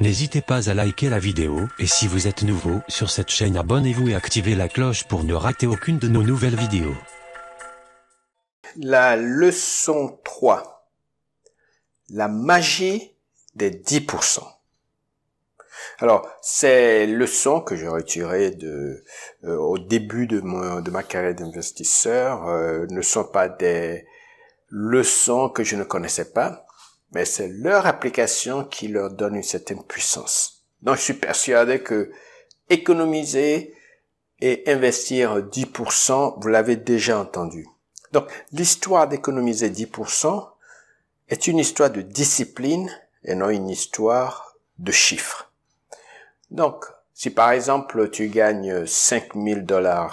N'hésitez pas à liker la vidéo, et si vous êtes nouveau sur cette chaîne, abonnez-vous et activez la cloche pour ne rater aucune de nos nouvelles vidéos. La leçon 3. La magie des 10%. Alors, ces leçons que j'ai retirées au début de ma carrière d'investisseur ne sont pas des leçons que je ne connaissais pas, mais c'est leur application qui leur donne une certaine puissance. Donc, je suis persuadé que économiser et investir 10%, vous l'avez déjà entendu. Donc, l'histoire d'économiser 10% est une histoire de discipline et non une histoire de chiffres. Donc, si par exemple tu gagnes 5 000 $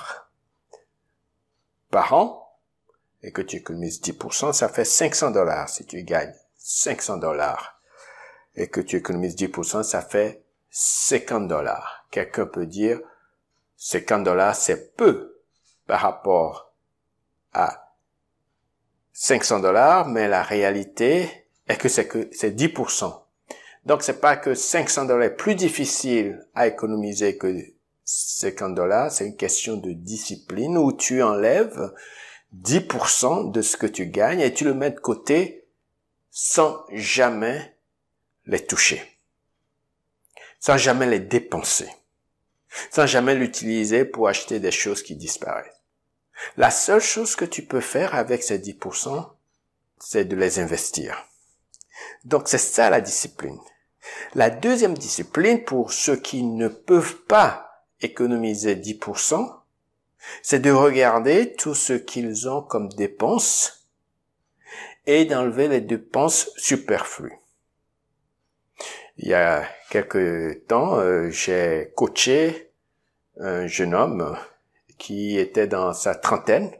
par an et que tu économises 10%, ça fait 500 $. Si tu gagnes 500 $ et que tu économises 10%, ça fait 50 $. Quelqu'un peut dire 50 $, c'est peu par rapport à 500 $, mais la réalité est que c'est 10%. Donc, c'est pas que 500 $ est plus difficile à économiser que 50 $, c'est une question de discipline où tu enlèves 10% de ce que tu gagnes et tu le mets de côté sans jamais les toucher, sans jamais les dépenser, sans jamais l'utiliser pour acheter des choses qui disparaissent. La seule chose que tu peux faire avec ces 10%, c'est de les investir. Donc, c'est ça la discipline. La deuxième discipline, pour ceux qui ne peuvent pas économiser 10%, c'est de regarder tout ce qu'ils ont comme dépenses et d'enlever les dépenses superflues. Il y a quelque temps, j'ai coaché un jeune homme qui était dans sa trentaine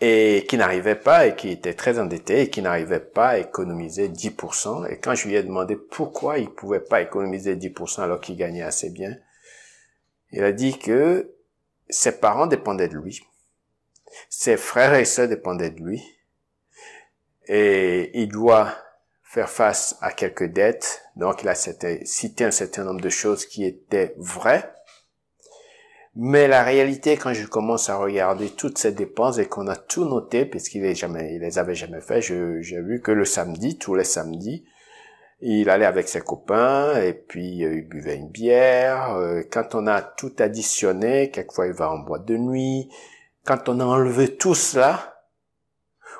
et qui n'arrivait pas, et qui était très endetté et qui n'arrivait pas à économiser 10%. Et quand je lui ai demandé pourquoi il pouvait pas économiser 10% alors qu'il gagnait assez bien, il a dit que ses parents dépendaient de lui, ses frères et sœurs dépendaient de lui, et il doit faire face à quelques dettes. Donc il a cité un certain nombre de choses qui étaient vraies. Mais la réalité, quand je commence à regarder toutes ces dépenses et qu'on a tout noté, puisqu'il les avait jamais fait, j'ai vu que le samedi, tous les samedis, il allait avec ses copains et puis il buvait une bière. Quand on a tout additionné, quelquefois il va en boîte de nuit. Quand on a enlevé tout cela,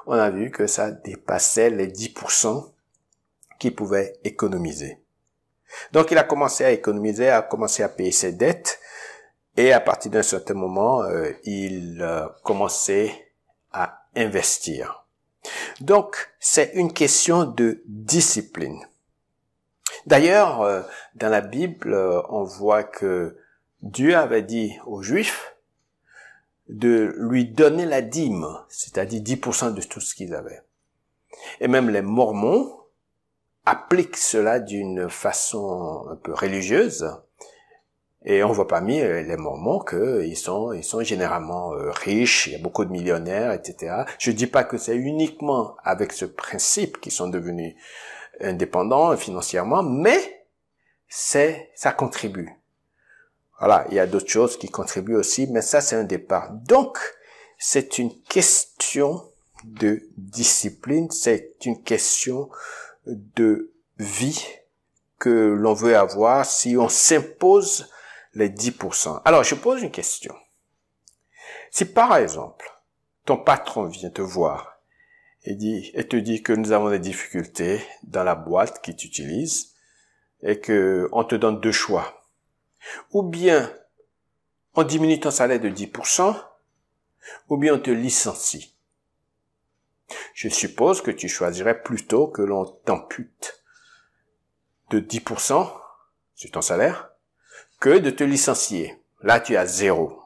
on a vu que ça dépassait les 10% qu'il pouvait économiser. Donc il a commencé à économiser, a commencé à payer ses dettes. Et à partir d'un certain moment, il commençait à investir. Donc, c'est une question de discipline. D'ailleurs, dans la Bible, on voit que Dieu avait dit aux Juifs de lui donner la dîme, c'est-à-dire 10% de tout ce qu'ils avaient. Et même les Mormons appliquent cela d'une façon un peu religieuse. Et on voit parmi les Mormons qu'ils sont généralement riches, il y a beaucoup de millionnaires, etc. Je dis pas que c'est uniquement avec ce principe qu'ils sont devenus indépendants financièrement, mais ça contribue. Voilà, il y a d'autres choses qui contribuent aussi, mais ça c'est un départ. Donc, c'est une question de discipline, c'est une question de vie que l'on veut avoir si on s'impose les 10%. Alors, je pose une question. Si par exemple, ton patron vient te voir et te dit que nous avons des difficultés dans la boîte qu'il utilise et que on te donne deux choix. Ou bien, on diminue ton salaire de 10%, ou bien on te licencie. Je suppose que tu choisirais plutôt que l'on t'ampute de 10% sur ton salaire que de te licencier. Là, tu as 0.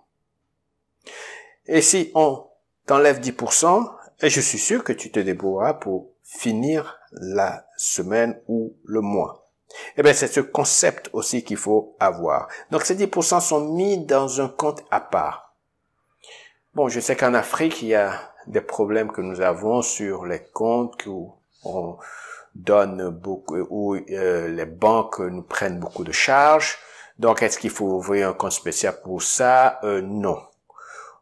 Et si on t'enlève 10%, et je suis sûr que tu te débrouilleras pour finir la semaine ou le mois. Eh bien, c'est ce concept aussi qu'il faut avoir. Donc, ces 10% sont mis dans un compte à part. Bon, je sais qu'en Afrique, il y a des problèmes que nous avons sur les comptes on donne beaucoup, où les banques nous prennent beaucoup de charges. Donc, est-ce qu'il faut ouvrir un compte spécial pour ça? Non.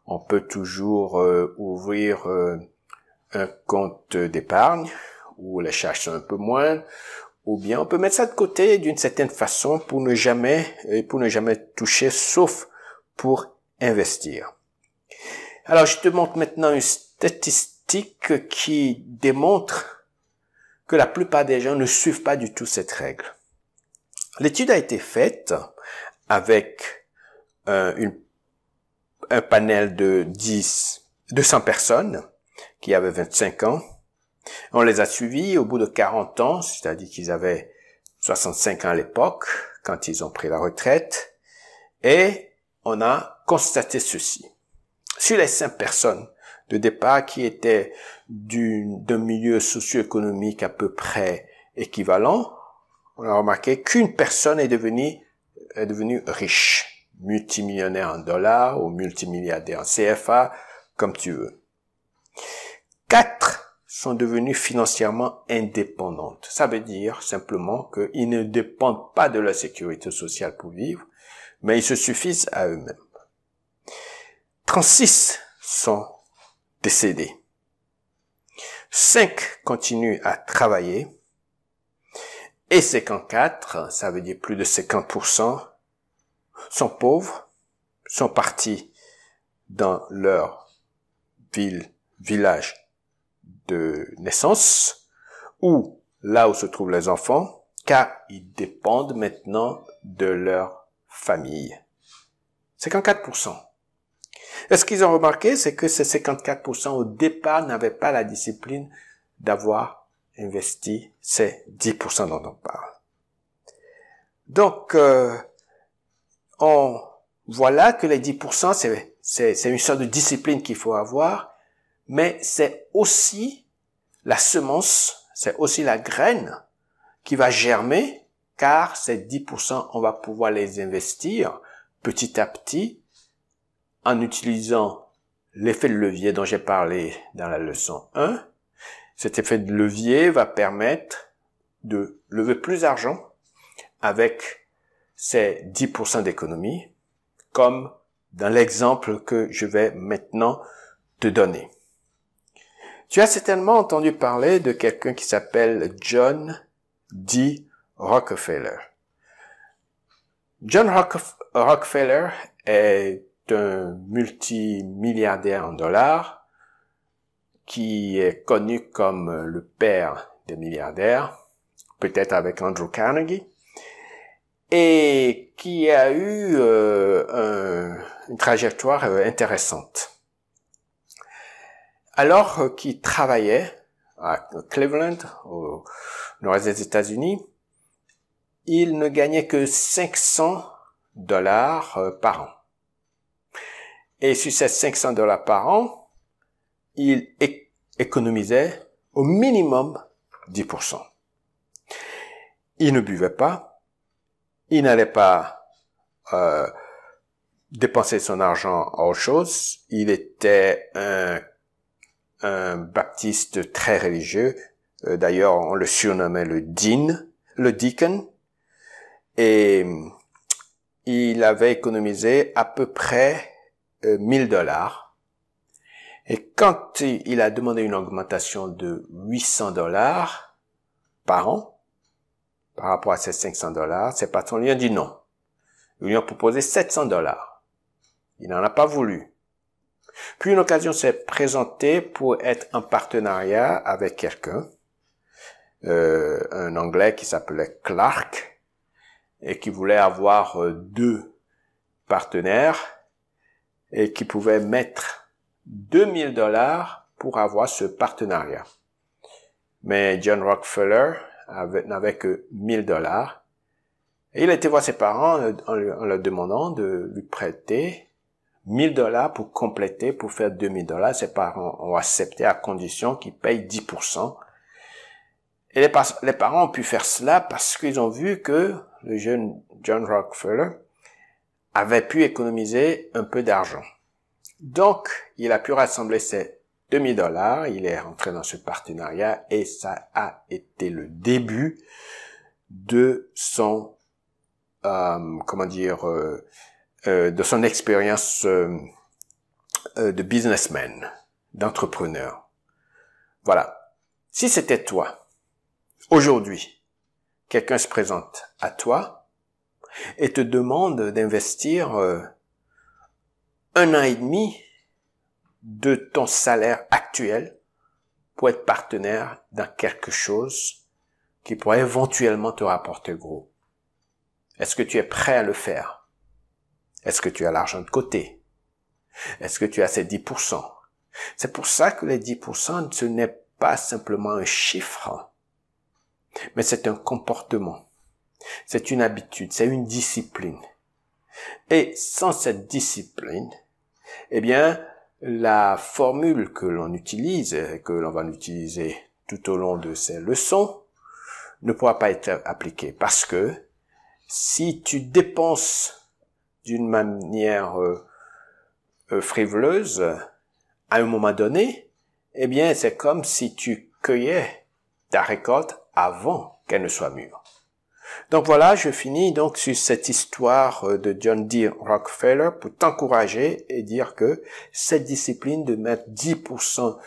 On peut toujours ouvrir un compte d'épargne où les charges sont un peu moindres, ou bien on peut mettre ça de côté d'une certaine façon pour ne jamais toucher, sauf pour investir. Alors, je te montre maintenant une statistique qui démontre que la plupart des gens ne suivent pas du tout cette règle. L'étude a été faite avec un panel de 200 personnes qui avaient 25 ans. On les a suivis au bout de 40 ans, c'est-à-dire qu'ils avaient 65 ans à l'époque, quand ils ont pris la retraite, et on a constaté ceci. Sur les 5 personnes de départ qui étaient d'un milieu socio-économique à peu près équivalent, on a remarqué qu'une personne est devenue riche, multimillionnaire en dollars ou multimilliardaire en CFA, comme tu veux. 4 sont devenues financièrement indépendantes. Ça veut dire simplement qu'ils ne dépendent pas de la sécurité sociale pour vivre, mais ils se suffisent à eux-mêmes. 36 sont décédés. 5 continuent à travailler. Et 54, ça veut dire plus de 50%, sont pauvres, sont partis dans leur village de naissance, ou là où se trouvent les enfants, car ils dépendent maintenant de leur famille. 54%. Et ce qu'ils ont remarqué, c'est que ces 54% au départ n'avaient pas la discipline d'avoir investi ces 10% dont on parle. Donc, on voit là que les 10%, c'est une sorte de discipline qu'il faut avoir, mais c'est aussi la semence, c'est aussi la graine qui va germer, car ces 10%, on va pouvoir les investir petit à petit en utilisant l'effet de levier dont j'ai parlé dans la leçon 1. Cet effet de levier va permettre de lever plus d'argent avec ces 10% d'économie, comme dans l'exemple que je vais maintenant te donner. Tu as certainement entendu parler de quelqu'un qui s'appelle John D. Rockefeller. John Rockefeller est un multimilliardaire en dollars qui est connu comme le père des milliardaires, peut-être avec Andrew Carnegie, et qui a eu une trajectoire intéressante. Alors qu'il travaillait à Cleveland, au nord-est des États-Unis, il ne gagnait que $500 par an. Et sur ces $500 par an, il économisait au minimum 10%. Il ne buvait pas, il n'allait pas dépenser son argent à autre chose, il était un baptiste très religieux, d'ailleurs on le surnommait le deacon, et il avait économisé à peu près $1000. Et quand il a demandé une augmentation de $800 par an, par rapport à ces $500, ses patrons lui ont dit non. Ils lui ont proposé $700. Il n'en a pas voulu. Puis une occasion s'est présentée pour être en partenariat avec quelqu'un, un Anglais qui s'appelait Clark, et qui voulait avoir 2 partenaires, et qui pouvait mettre $2000 pour avoir ce partenariat. Mais John Rockefeller n'avait que $1000. Et il a été voir ses parents en leur demandant de lui prêter $1000 pour compléter, pour faire $2000. Ses parents ont accepté à condition qu'il paye 10%. Et les parents ont pu faire cela parce qu'ils ont vu que le jeune John Rockefeller avait pu économiser un peu d'argent. Donc, il a pu rassembler ses $2000, il est rentré dans ce partenariat et ça a été le début de son, de son expérience de businessman, d'entrepreneur. Voilà. Si c'était toi, aujourd'hui, quelqu'un se présente à toi et te demande d'investir 1 an et demi de ton salaire actuel pour être partenaire dans quelque chose qui pourrait éventuellement te rapporter gros. Est-ce que tu es prêt à le faire? Est-ce que tu as l'argent de côté? Est-ce que tu as ces 10%? C'est pour ça que les 10%, ce n'est pas simplement un chiffre, mais c'est un comportement. C'est une habitude, c'est une discipline. Et sans cette discipline, eh bien, la formule que l'on utilise, et que l'on va utiliser tout au long de ces leçons, ne pourra pas être appliquée. Parce que si tu dépenses d'une manière frivoleuse, à un moment donné, eh bien, c'est comme si tu cueillais ta récolte avant qu'elle ne soit mûre. Donc voilà, je finis donc sur cette histoire de John D. Rockefeller pour t'encourager et dire que cette discipline de mettre 10%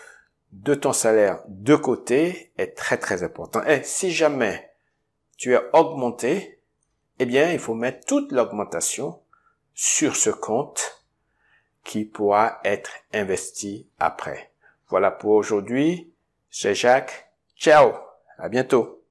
de ton salaire de côté est très très important. Et si jamais tu es augmenté, eh bien, il faut mettre toute l'augmentation sur ce compte qui pourra être investi après. Voilà pour aujourd'hui. C'est Jacques. Ciao. À bientôt.